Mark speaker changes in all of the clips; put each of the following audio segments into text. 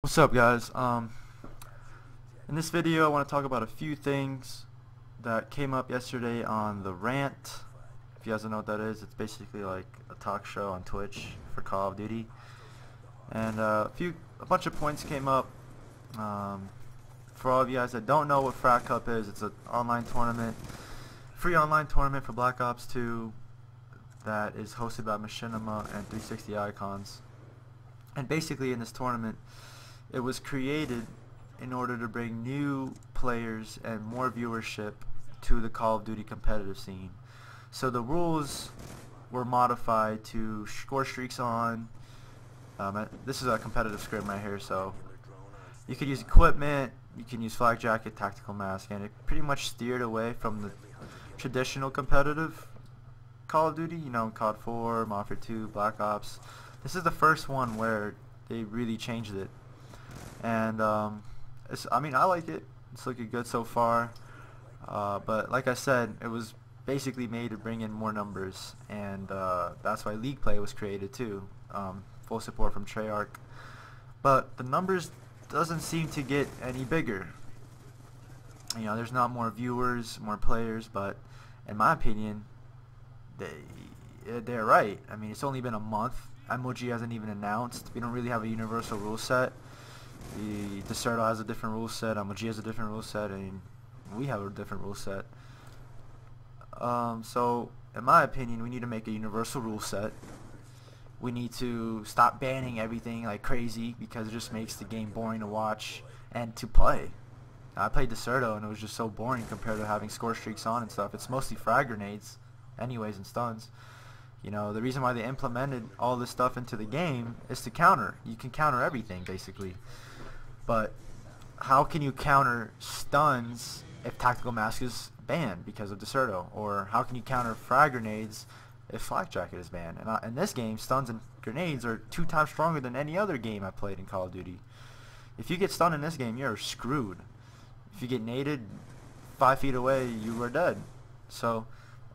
Speaker 1: What's up, guys? In this video I want to talk about a few things that came up yesterday on the rant. If you guys don't know what that is, it's basically like a talk show on Twitch for Call of Duty. And a bunch of points came up. For all of you guys that don't know what Frack Cup is, it's an online tournament, free online tournament for Black Ops 2 that is hosted by Machinima and 360 Icons. And basically in this tournament, it was created in order to bring new players and more viewership to the Call of Duty competitive scene. So the rules were modified to score streaks on. This is a competitive scrim right here, so you could use equipment, you can use flak jacket, tactical mask, and it pretty much steered away from the traditional competitive Call of Duty, you know, COD 4, Modern Warfare 2, Black Ops. This is the first one where they really changed it. And I mean, I like it. It's looking good so far. But like I said, it was basically made to bring in more numbers, and that's why League Play was created too. Full support from Treyarch. But the numbers doesn't seem to get any bigger. You know, there's not more viewers, more players, but in my opinion, they're right. I mean, it's only been a month. MOG hasn't even announced. We don't really have a universal rule set. The Desserto has a different rule set, MOG has a different rule set, and we have a different rule set. So, in my opinion, we need to make a universal rule set. We need to stop banning everything like crazy, because it just makes the game boring to watch and to play. I played Desserto and it was just so boring compared to having score streaks on and stuff. It's mostly frag grenades anyways and stuns. You know, the reason why they implemented all this stuff into the game is to counter. You can counter everything basically. But how can you counter stuns if tactical mask is banned because of Desserto? Or how can you counter frag grenades if flak jacket is banned? And in this game, stuns and grenades are 2 times stronger than any other game I played in Call of Duty. If you get stunned in this game, you're screwed. If you get naded 5 feet away, you are dead. So,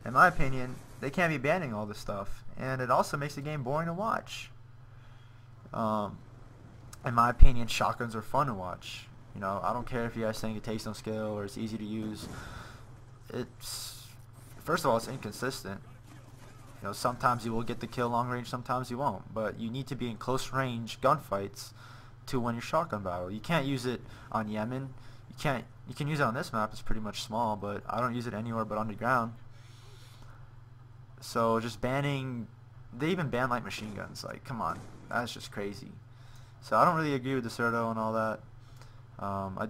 Speaker 1: in my opinion, they can't be banning all this stuff, and it also makes the game boring to watch. In my opinion, shotguns are fun to watch. You know, I don't care if you guys think it takes no skill or it's easy to use. It's, first of all, it's inconsistent. You know, sometimes you will get the kill long range, sometimes you won't. But you need to be in close range gunfights to win your shotgun battle. You can't use it on Yemen. You can use it on this map. It's pretty much small, but I don't use it anywhere but underground. So just banning, they even ban light machine guns. Like, come on, that's just crazy. So I don't really agree with Desserto and all that. I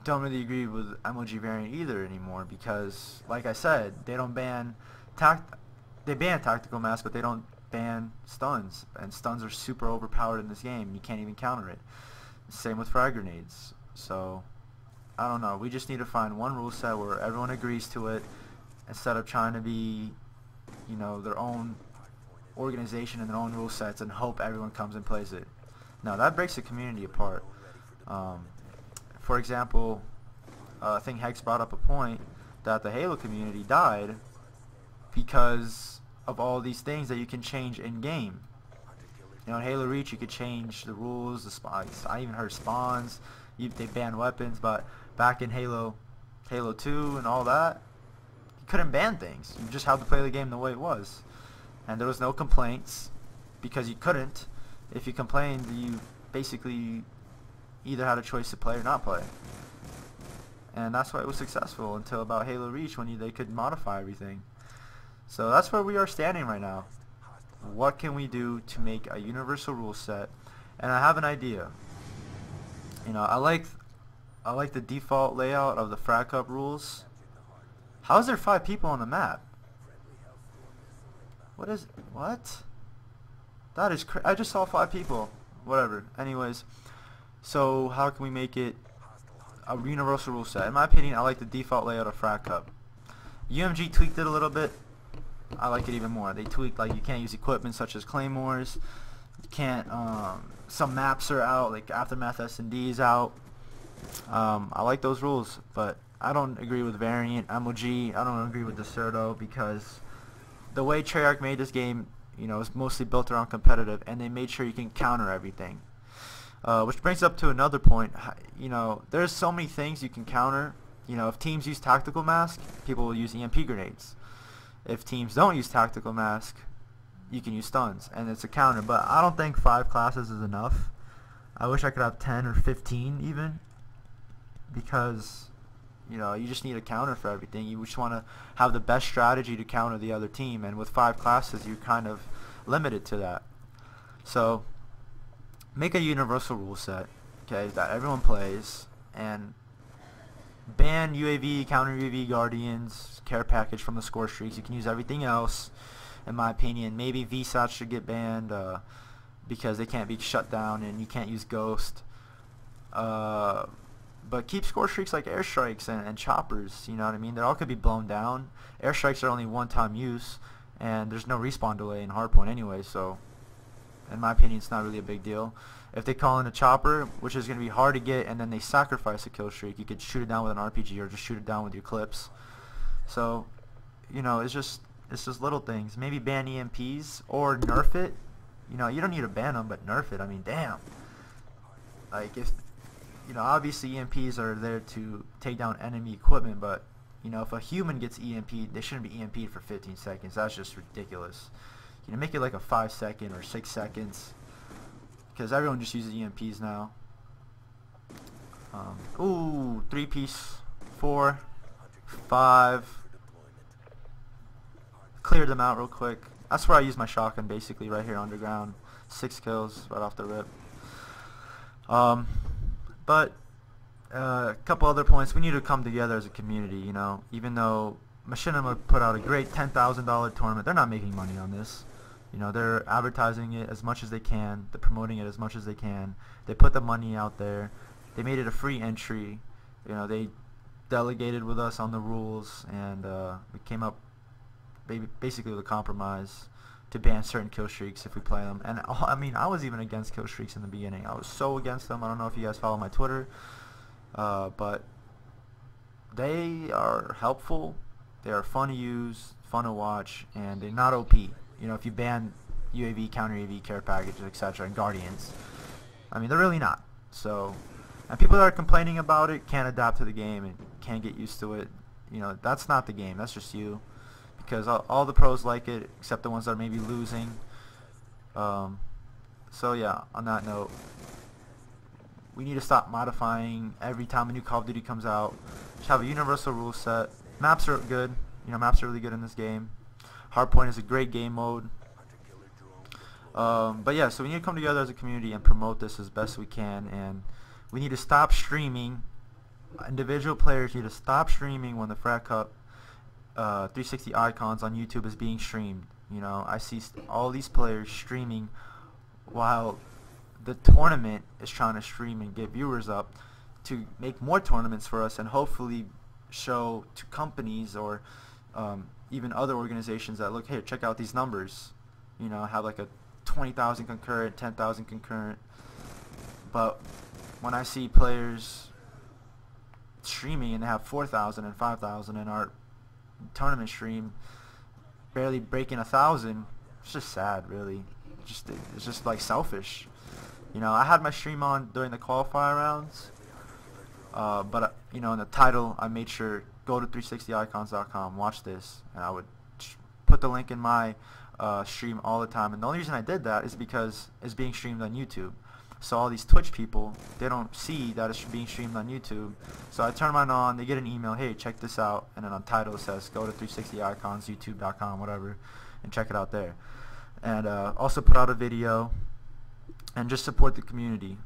Speaker 1: don't really agree with MOG variant either anymore, because, like I said, they don't ban they ban tactical mask, but they don't ban stuns, and stuns are super overpowered in this game. You can't even counter it. Same with frag grenades. So I don't know. We just need to find one rule set where everyone agrees to it, instead of trying to be, you know, their own organization and their own rule sets and hope everyone comes and plays it. Now that breaks the community apart. For example, I think Hex brought up a point that the Halo community died because of all these things that you can change in game. You know, in Halo Reach you could change the rules, the spawns. I even heard spawns. They banned weapons, but back in Halo 2 and all that, you couldn't ban things. You just had to play the game the way it was, and there was no complaints because you couldn't. If you complained, you basically either had a choice to play or not play, and that's why it was successful until about Halo Reach, when they could modify everything. So that's where we are standing right now. What can we do to make a universal rule set? And I have an idea. You know, I like the default layout of the Frack Cup rules. How is there 5 people on the map? What? That is I just saw 5 people. Whatever. Anyways, so how can we make it a universal rule set? In my opinion, I like the default layout of Frack Cup. UMG tweaked it a little bit. I like it even more. They tweaked, like, you can't use equipment such as claymores. You can't. Some maps are out, like Aftermath S&D is out. I like those rules, but I don't agree with variant, MOG. I don't agree with Desserto, because the way Treyarch made this game, you know, is mostly built around competitive, and they made sure you can counter everything. Which brings up to another point. You know, there's so many things you can counter. You know, if teams use tactical mask, people will use EMP grenades. If teams don't use tactical mask, you can use stuns, and it's a counter. But I don't think 5 classes is enough. I wish I could have 10 or 15 even, because you know, you just need a counter for everything. You just want to have the best strategy to counter the other team, and with 5 classes you're kind of limited to that. So make a universal rule set, okay, that everyone plays, and ban UAV, counter UAV, guardians, care package from the score streaks. You can use everything else, in my opinion. Maybe VSATs should get banned because they can't be shut down, and you can't use ghost. But keep score streaks like airstrikes and choppers, you know what I mean? They all could be blown down. Airstrikes are only one-time use, and there's no respawn delay in hardpoint anyway, so in my opinion it's not really a big deal. If they call in a chopper, which is going to be hard to get, and then they sacrifice a kill streak, you could shoot it down with an RPG or just shoot it down with your clips. So, you know, it's just little things. Maybe ban EMPs or nerf it. You know, you don't need to ban them, but nerf it. I mean, damn. Like, if, you know, obviously EMPs are there to take down enemy equipment, but, you know, if a human gets EMP'd, they shouldn't be EMP'd for 15 seconds. That's just ridiculous. You know, make it like a 5 second or 6 seconds, because everyone just uses EMPs now. Ooh, 3-piece, 4, 5. Cleared them out real quick. That's where I use my shotgun, basically, right here underground. 6 kills right off the rip. But a couple other points. We need to come together as a community, you know. Even though Machinima put out a great $10,000 tournament, they're not making money on this. You know, they're advertising it as much as they can. They're promoting it as much as they can. They put the money out there. They made it a free entry. You know, they delegated with us on the rules, and we came up basically with a compromise to ban certain kill streaks if we play them. And I mean, I was even against kill streaks in the beginning. I was so against them. I don't know if you guys follow my Twitter, but they are helpful. They are fun to use, fun to watch, and they're not OP. You know, if you ban UAV, counter UAV, care packages, etc., and guardians, I mean, they're really not. So, and people that are complaining about it can't adapt to the game and can't get used to it. You know, that's not the game. That's just you. Because all the pros like it, except the ones that are maybe losing. So yeah, on that note, we need to stop modifying every time a new Call of Duty comes out. Just have a universal rule set. Maps are good. You know, maps are really good in this game. Hardpoint is a great game mode. But yeah, so we need to come together as a community and promote this as best we can. And we need to stop streaming. Individual players need to stop streaming when the Frack Cup 360 icons on YouTube is being streamed. You know, I see all these players streaming while the tournament is trying to stream and get viewers up to make more tournaments for us, and hopefully show to companies or even other organizations that, look, here, check out these numbers. You know, have like a 20,000 concurrent, 10,000 concurrent. But when I see players streaming and they have 4,000 and 5,000 and our tournament stream barely breaking 1,000, it's just sad, really. It's just like selfish. You know, I had my stream on during the qualifier rounds, but you know, in the title I made sure go to 360icons.com, watch this, and I would put the link in my stream all the time. And the only reason I did that is because it's being streamed on YouTube. So all these Twitch people, they don't see that it's being streamed on YouTube. So I turn mine on, they get an email, hey, check this out, and then on title it says go to 360icons, youtube.com, whatever, and check it out there. And also put out a video and just support the community.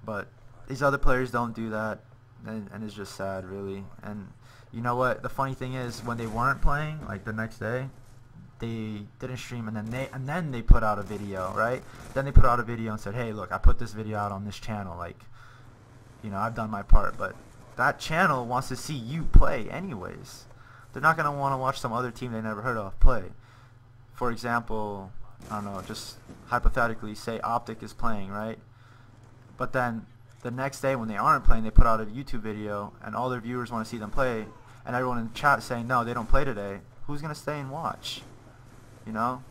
Speaker 1: But these other players don't do that, and it's just sad, really. And you know what, the funny thing is, when they weren't playing, like the next day, they didn't stream, and then they put out a video, right? Then they put out a video and said, hey, look, I put this video out on this channel, like, you know, I've done my part. But that channel wants to see you play anyways. They're not going to want to watch some other team they never heard of play. For example, I don't know, just hypothetically, say Optic is playing, right? But then the next day when they aren't playing, they put out a YouTube video, and all their viewers want to see them play, and everyone in the chat saying, no, they don't play today. Who's going to stay and watch? You know?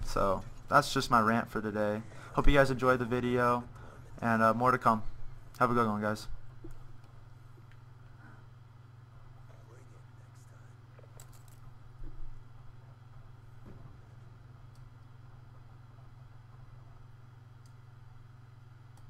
Speaker 1: So that's just my rant for today. Hope you guys enjoyed the video. and more to come. Have a good one, guys.